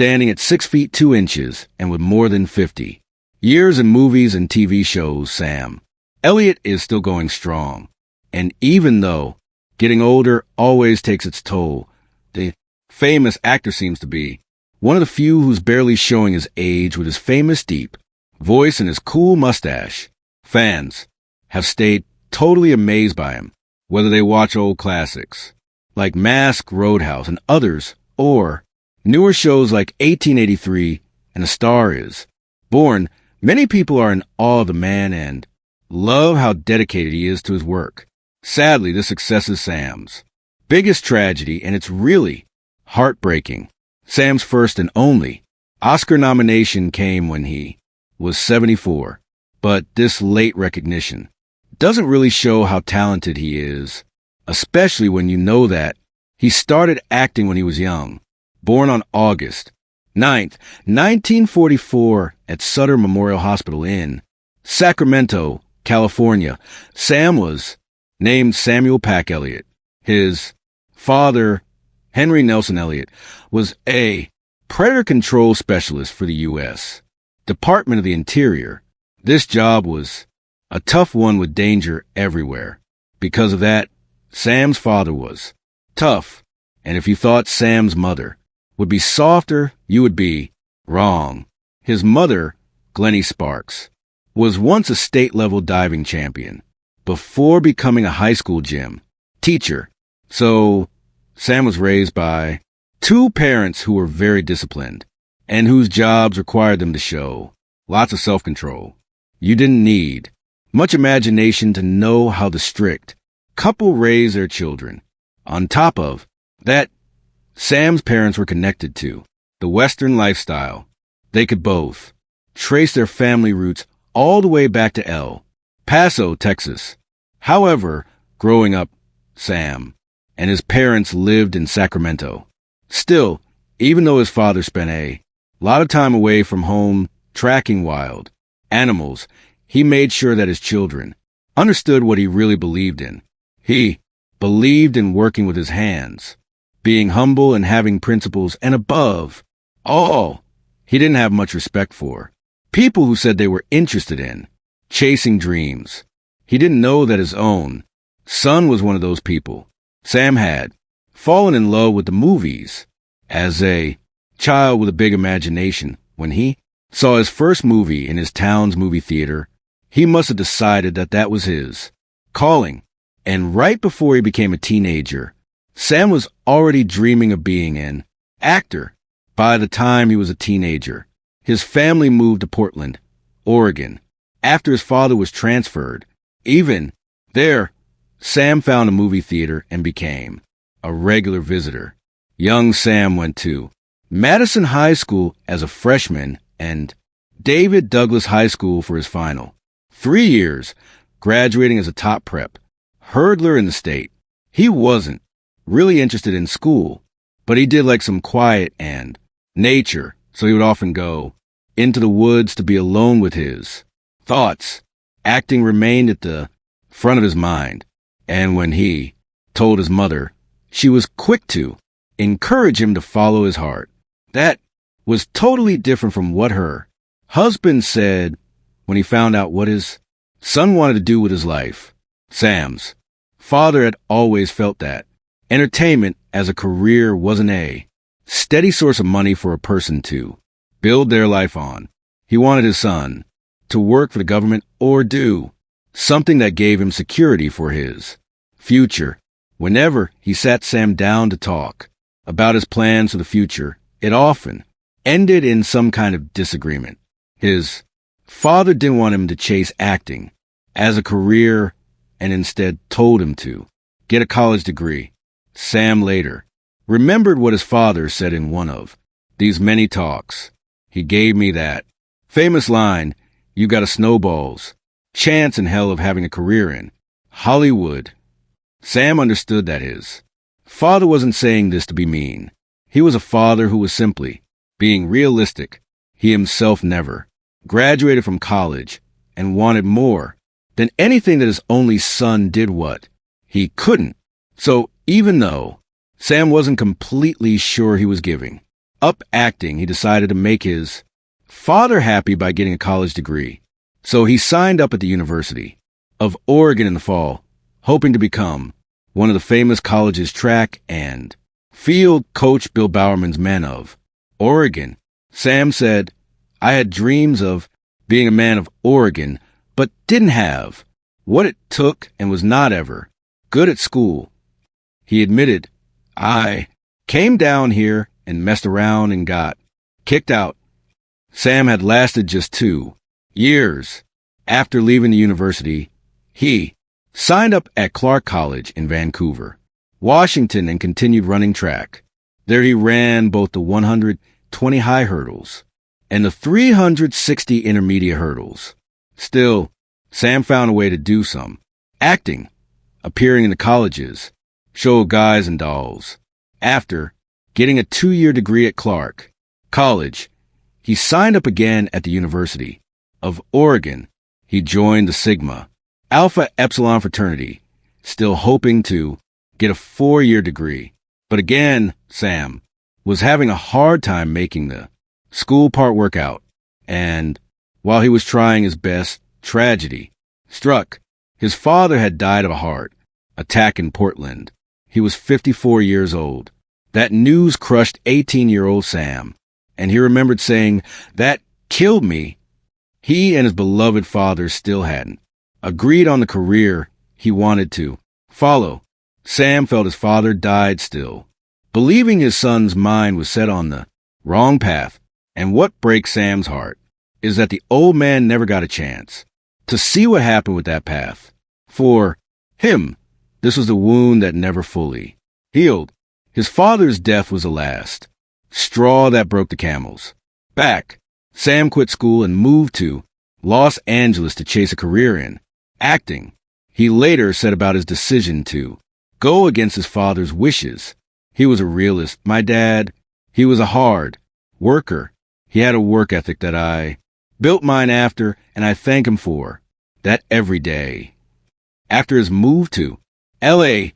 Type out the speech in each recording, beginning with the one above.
standing at 6 feet 2 inches and with more than 50 years in movies and TV shows. Sam Elliott is still going strong. And even though getting older always takes its toll, the famous actor seems to be one of the few who's barely showing his age with his famous deep voice and his cool mustache. Fans have stayed totally amazed by him, whether they watch old classics like Mask, Roadhouse, and others, or newer shows like 1883 and A Star Is Born. Many people are in awe of the man and love how dedicated he is to his work. Sadly, this success is Sam's biggest tragedy, and it's really heartbreaking. Sam's first and only Oscar nomination came when he was 74, but this late recognition doesn't really show how talented he is, especially when you know that he started acting when he was young. Born on August 9th, 1944 at Sutter Memorial Hospital in Sacramento, California, Sam was named Samuel Pack Elliott. His father, Henry Nelson Elliott, was a predator control specialist for the U.S. Department of the Interior. This job was a tough one with danger everywhere. Because of that, Sam's father was tough, and if you thought Sam's mother would be softer, you would be wrong. His mother, Glennie Sparks, was once a state-level diving champion before becoming a high school gym teacher. So Sam was raised by two parents who were very disciplined and whose jobs required them to show lots of self-control. You didn't need much imagination to know how the strict couple raised their children. On top of that, Sam's parents were connected to the Western lifestyle. They could both trace their family roots all the way back to El Paso, Texas. However, growing up, Sam and his parents lived in Sacramento. Still, even though his father spent a lot of time away from home tracking wild animals, he made sure that his children understood what he really believed in. He believed in working with his hands, being humble and having principles, and above all, he didn't have much respect for people who said they were interested in chasing dreams. He didn't know that his own son was one of those people. Sam had fallen in love with the movies as a child with a big imagination. When he saw his first movie in his town's movie theater, he must have decided that that was his calling. And right before he became a teenager, Sam was already dreaming of being an actor. By the time he was a teenager, his family moved to Portland, Oregon, after his father was transferred. Even there, Sam found a movie theater and became a regular visitor. Young Sam went to Madison High School as a freshman and David Douglas High School for his final 3 years, graduating as a top prep hurdler in the state. He wasn't really interested in school, but he did like some quiet and nature, so he would often go into the woods to be alone with his thoughts. Acting remained at the front of his mind, and when he told his mother, she was quick to encourage him to follow his heart. That was totally different from what her husband said when he found out what his son wanted to do with his life. Sam's father had always felt that entertainment as a career wasn't a steady source of money for a person to build their life on. He wanted his son to work for the government or do something that gave him security for his future. Whenever he sat Sam down to talk about his plans for the future, it often ended in some kind of disagreement. His father didn't want him to chase acting as a career and instead told him to get a college degree. Sam later remembered what his father said in one of these many talks. He gave me that famous line, "You got a snowball's chance in hell of having a career in Hollywood." Sam understood that his father wasn't saying this to be mean. He was a father who was simply being realistic. He himself never graduated from college and wanted more than anything that his only son did what he couldn't. So even though Sam wasn't completely sure he was giving up acting, he decided to make his father happy by getting a college degree. So he signed up at the University of Oregon in the fall, hoping to become one of the famous college's track and field coach Bill Bowerman's men of Oregon. Sam said, "I had dreams of being a man of Oregon, but didn't have what it took and was not ever good at school." He admitted, "I came down here and messed around and got kicked out." Sam had lasted just 2 years. After leaving the university, he signed up at Clark College in Vancouver, Washington, and continued running track. There he ran both the 120 high hurdles and the 360 intermediate hurdles. Still, Sam found a way to do some acting, appearing in the colleges, show Guys and Dolls. After getting a 2-year degree at Clark College, he signed up again at the University of Oregon. He joined the Sigma Alpha Epsilon fraternity, still hoping to get a 4-year degree. But again, Sam was having a hard time making the school part work out. And while he was trying his best, tragedy struck. His father had died of a heart attack in Portland. He was 54 years old. That news crushed 18-year-old Sam, and he remembered saying, "That killed me." He and his beloved father still hadn't agreed on the career he wanted to follow. Sam felt his father died still, believing his son's mind was set on the wrong path. And what breaks Sam's heart is that the old man never got a chance to see what happened with that path. For him, this was the wound that never fully healed. His father's death was the last straw that broke the camel's back. Sam quit school and moved to Los Angeles to chase a career in acting. He later said about his decision to go against his father's wishes. He was a realist. My dad, he was a hard worker. He had a work ethic that I built mine after, and I thank him for that every day. After his move to L.A.,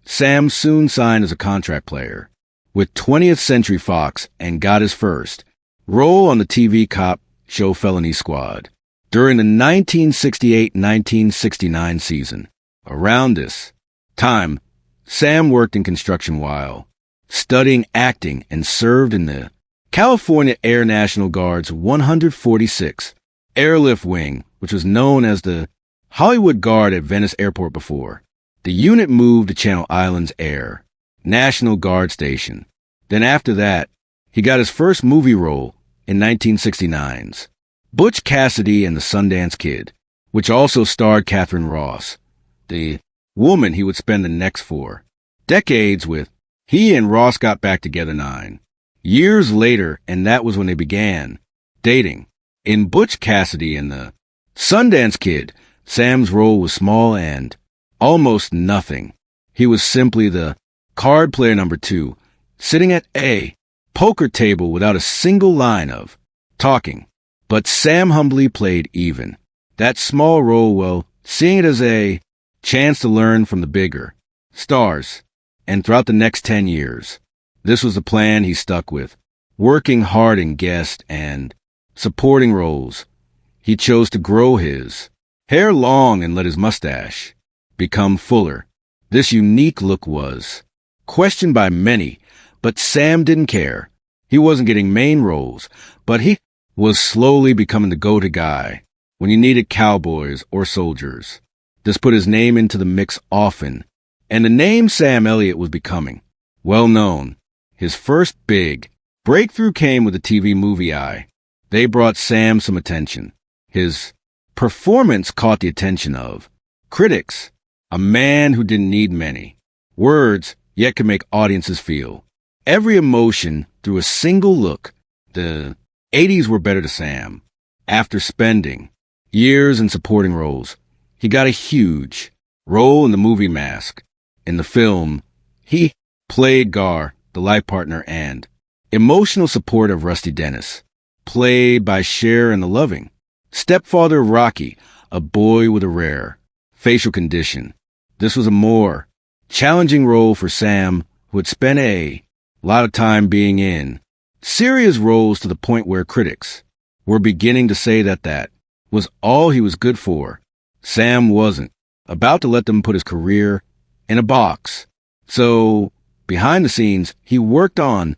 Sam soon signed as a contract player with 20th Century Fox and got his first role on the TV cop show Felony Squad during the 1968-1969 season. Around this time, Sam worked in construction while studying acting and served in the California Air National Guard's 146th Airlift Wing, which was known as the Hollywood Guard at Venice Airport before the unit moved to Channel Islands Air National Guard Station. Then after that, he got his first movie role in 1969's Butch Cassidy and the Sundance Kid, which also starred Catherine Ross, the woman he would spend the next 4 decades with. He and Ross got back together 9 years later, and that was when they began dating. In Butch Cassidy and the Sundance Kid, Sam's role was small and almost nothing. He was simply the card player number 2, sitting at a poker table without a single line of talking. But Sam humbly played even that small role well, seeing it as a chance to learn from the bigger stars. And throughout the next 10 years, this was the plan he stuck with, working hard in guest and supporting roles. He chose to grow his hair long and let his mustache become fuller. This unique look was questioned by many, but Sam didn't care. He wasn't getting main roles, but he was slowly becoming the go-to guy when you needed cowboys or soldiers. This put his name into the mix often, and the name Sam Elliott was becoming well known. His first big breakthrough came with the TV movie Eye. They brought Sam some attention. His performance caught the attention of critics, a man who didn't need many words, yet could make audiences feel every emotion through a single look. The 80s were better to Sam. After spending years in supporting roles, he got a huge role in the movie Mask. In the film, he played Gar, the life partner and emotional support of Rusty Dennis, played by Cher, and the loving stepfather of Rocky, a boy with a rare facial condition. This was a more challenging role for Sam, who had spent a lot of time being in serious roles to the point where critics were beginning to say that was all he was good for. Sam wasn't about to let them put his career in a box. So, behind the scenes, he worked on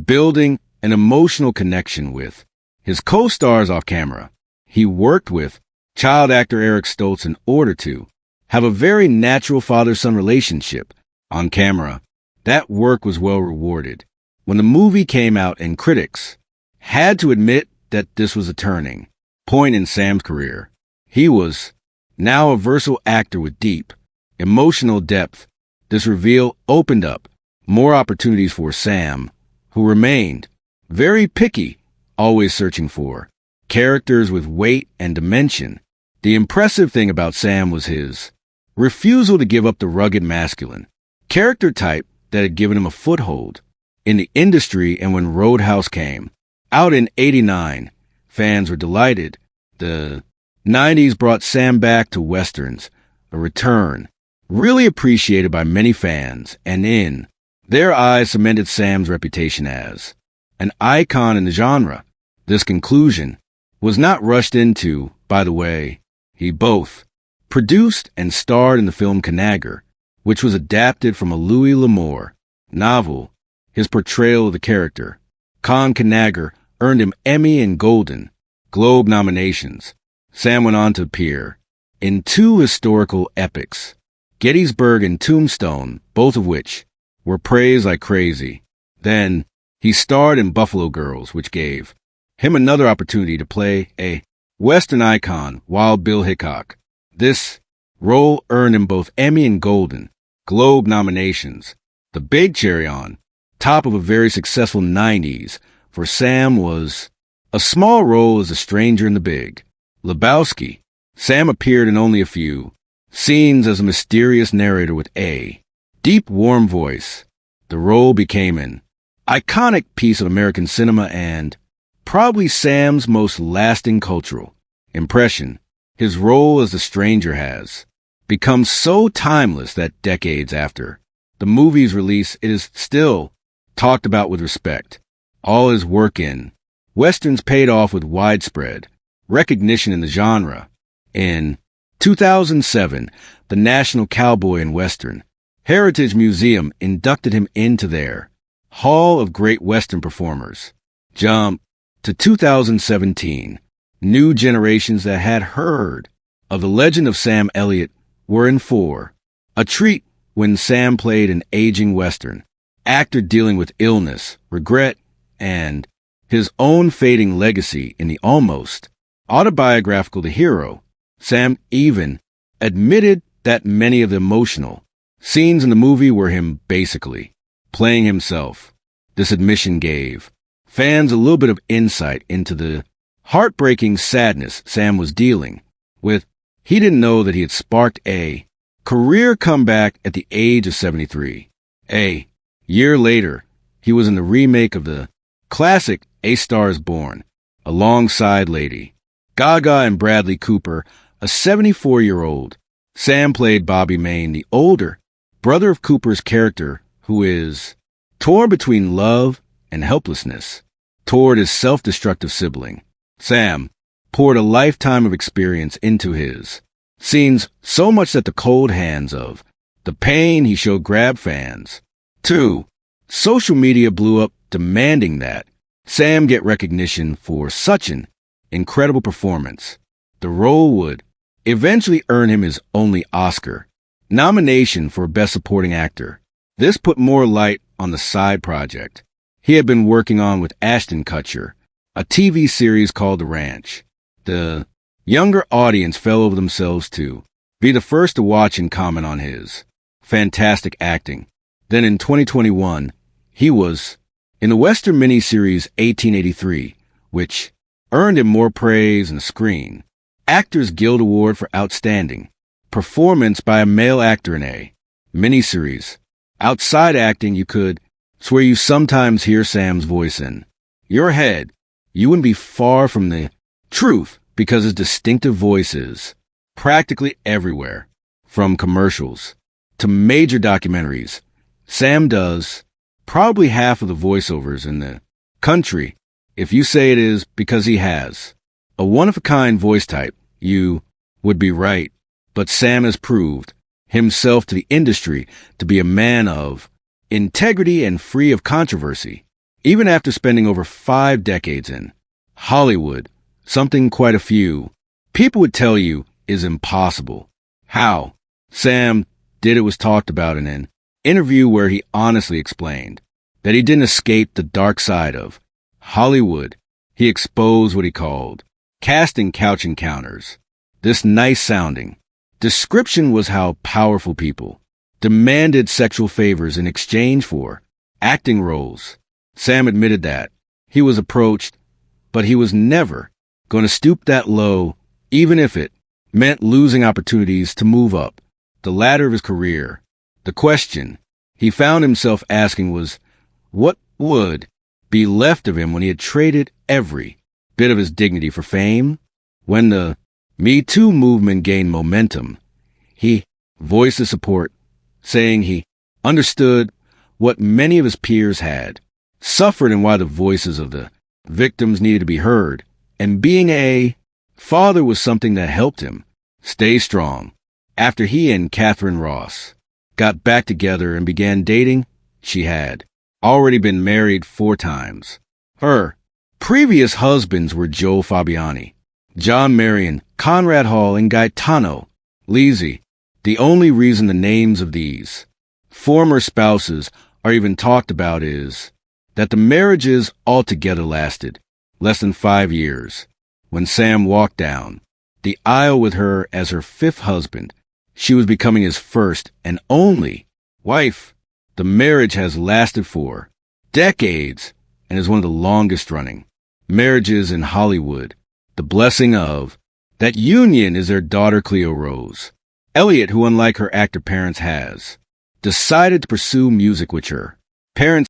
building an emotional connection with his co-stars off camera. He worked with child actor Eric Stoltz in order to have a very natural father-son relationship on camera. That work was well rewarded. When the movie came out and critics had to admit that this was a turning point in Sam's career, he was now a versatile actor with deep emotional depth. This reveal opened up more opportunities for Sam, who remained very picky, always searching for characters with weight and dimension. The impressive thing about Sam was his refusal to give up the rugged masculine character type that had given him a foothold in the industry. And when Roadhouse came out in '89, fans were delighted. The '90s brought Sam back to Westerns, a return really appreciated by many fans, and in their eyes cemented Sam's reputation as an icon in the genre. This conclusion was not rushed into, by the way. He both produced and starred in the film Conager, which was adapted from a Louis L'Amour novel. His portrayal of the character, Con Conager, earned him Emmy and Golden Globe nominations. Sam went on to appear in two historical epics, Gettysburg and Tombstone, both of which were praised like crazy. Then he starred in Buffalo Girls, which gave him another opportunity to play a Western icon, Wild Bill Hickok. This role earned him both Emmy and Golden Globe nominations. The big cherry on top of a very successful '90s for Sam was a small role as a stranger in the Big Lebowski. Sam appeared in only a few scenes as a mysterious narrator with a deep, warm voice. The role became an iconic piece of American cinema and probably Sam's most lasting cultural impression. His role as the stranger has become so timeless that decades after the movie's release, it is still talked about with respect. All his work in Westerns paid off with widespread recognition in the genre. In 2007, the National Cowboy and Western Heritage Museum inducted him into their Hall of Great Western Performers. Jump to 2017. New generations that had heard of the legend of Sam Elliott were in for a treat when Sam played an aging Western actor dealing with illness, regret, and his own fading legacy in the almost autobiographical The Hero. Sam even admitted that many of the emotional scenes in the movie were him basically playing himself. This admission gave fans a little bit of insight into the heartbreaking sadness Sam was dealing with. He didn't know that he had sparked a career comeback at the age of 73. A year later, he was in the remake of the classic A Star is Born, alongside Lady Gaga and Bradley Cooper, a 74-year-old. Sam played Bobby Maine, the older brother of Cooper's character, who is torn between love and helplessness toward his self-destructive sibling. Sam poured a lifetime of experience into his scenes, so much that the cold hands of the pain he showed grabbed fans. 2. Social media blew up, demanding that Sam get recognition for such an incredible performance. The role would eventually earn him his only Oscar nomination for Best Supporting Actor. This put more light on the side project he had been working on with Ashton Kutcher, a TV series called The Ranch. The younger audience fell over themselves to be the first to watch and comment on his fantastic acting. Then in 2021, he was in the Western miniseries 1883, which earned him more praise on the Screen Actors Guild Award for Outstanding Performance by a Male Actor in a Miniseries. Outside acting, you could swear you sometimes hear Sam's voice in your head. You wouldn't be far from the truth, because his distinctive voice is practically everywhere, from commercials to major documentaries. Sam does probably half of the voiceovers in the Country, if you say it is because he has a one-of-a-kind voice type, you would be right. But Sam has proved himself to the industry to be a man of integrity and free of controversy. Even after spending over 5 decades in Hollywood, something quite a few people would tell you is impossible. How Sam did it was talked about in an interview where he honestly explained that he didn't escape the dark side of Hollywood. He exposed what he called casting couch encounters. This nice-sounding description was how powerful people demanded sexual favors in exchange for acting roles. Sam admitted that he was approached, but he was never going to stoop that low, even if it meant losing opportunities to move up the ladder of his career. The question he found himself asking was, what would be left of him when he had traded every bit of his dignity for fame? When the Me Too movement gained momentum, he voiced his support, saying he understood what many of his peers had suffered and why the voices of the victims needed to be heard. And being a father was something that helped him stay strong. After he and Catherine Ross got back together and began dating, she had already been married 4 times. Her previous husbands were Joe Fabiani, John Marion, Conrad Hall, and Gaetano Lizzi. The only reason the names of these former spouses are even talked about is that the marriages altogether lasted less than 5 years. When Sam walked down the aisle with her as her 5th husband, she was becoming his first and only wife. The marriage has lasted for decades and is one of the longest running marriages in Hollywood. The blessing of that union is their daughter Cleo Rose Elliott, who unlike her actor parents has decided to pursue music, which her parents